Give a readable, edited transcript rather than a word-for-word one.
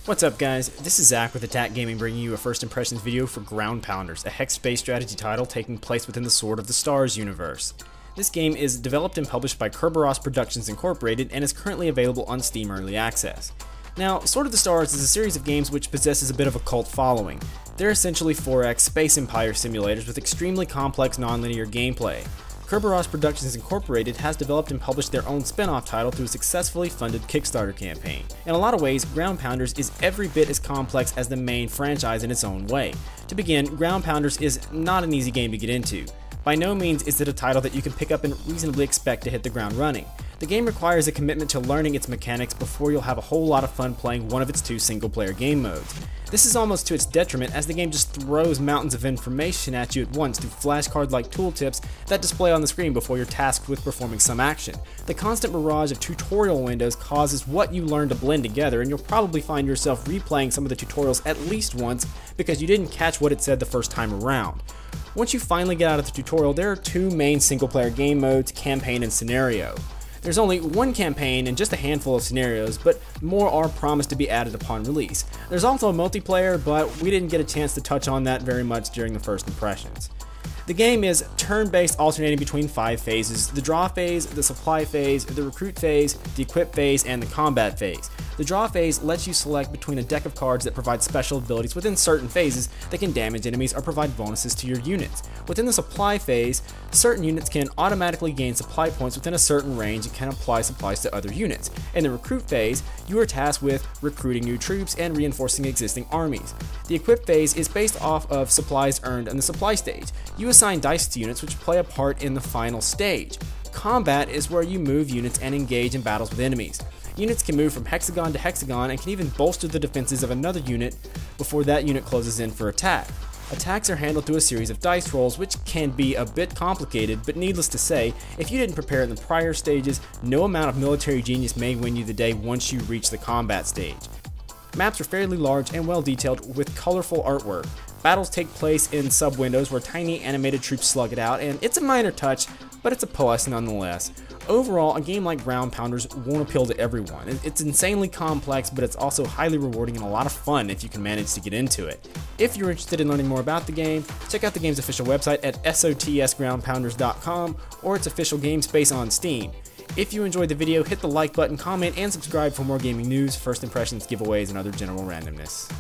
What's up guys, this is Zach with Attack Gaming bringing you a first impressions video for Ground Pounders, a hex-based strategy title taking place within the Sword of the Stars universe. This game is developed and published by Kerberos Productions Incorporated and is currently available on Steam Early Access. Now, Sword of the Stars is a series of games which possesses a bit of a cult following. They're essentially 4X space empire simulators with extremely complex non-linear gameplay. Kerberos Productions Incorporated has developed and published their own spin-off title through a successfully funded Kickstarter campaign. In a lot of ways, Ground Pounders is every bit as complex as the main franchise in its own way. To begin, Ground Pounders is not an easy game to get into. By no means is it a title that you can pick up and reasonably expect to hit the ground running. The game requires a commitment to learning its mechanics before you'll have a whole lot of fun playing one of its two single-player game modes. This is almost to its detriment as the game just throws mountains of information at you at once through flashcard-like tooltips that display on the screen before you're tasked with performing some action. The constant barrage of tutorial windows causes what you learn to blend together, and you'll probably find yourself replaying some of the tutorials at least once because you didn't catch what it said the first time around. Once you finally get out of the tutorial, there are two main single-player game modes, campaign and scenario. There's only one campaign and just a handful of scenarios, but more are promised to be added upon release. There's also a multiplayer, but we didn't get a chance to touch on that very much during the first impressions. The game is turn-based, alternating between 5 phases: the draw phase, the supply phase, the recruit phase, the equip phase, and the combat phase. The draw phase lets you select between a deck of cards that provide special abilities within certain phases that can damage enemies or provide bonuses to your units. Within the supply phase, certain units can automatically gain supply points within a certain range and can apply supplies to other units. In the recruit phase, you are tasked with recruiting new troops and reinforcing existing armies. The equip phase is based off of supplies earned in the supply stage. You assign dice to units which play a part in the final stage. Combat is where you move units and engage in battles with enemies. Units can move from hexagon to hexagon and can even bolster the defenses of another unit before that unit closes in for attack. Attacks are handled through a series of dice rolls, which can be a bit complicated, but needless to say, if you didn't prepare in the prior stages, no amount of military genius may win you the day once you reach the combat stage. Maps are fairly large and well detailed with colorful artwork. Battles take place in sub-windows where tiny animated troops slug it out, and it's a minor touch, but it's a plus nonetheless. Overall, a game like Ground Pounders won't appeal to everyone. It's insanely complex, but it's also highly rewarding and a lot of fun if you can manage to get into it. If you're interested in learning more about the game, check out the game's official website at sotsgroundpounders.com or its official game space on Steam. If you enjoyed the video, hit the like button, comment, and subscribe for more gaming news, first impressions, giveaways, and other general randomness.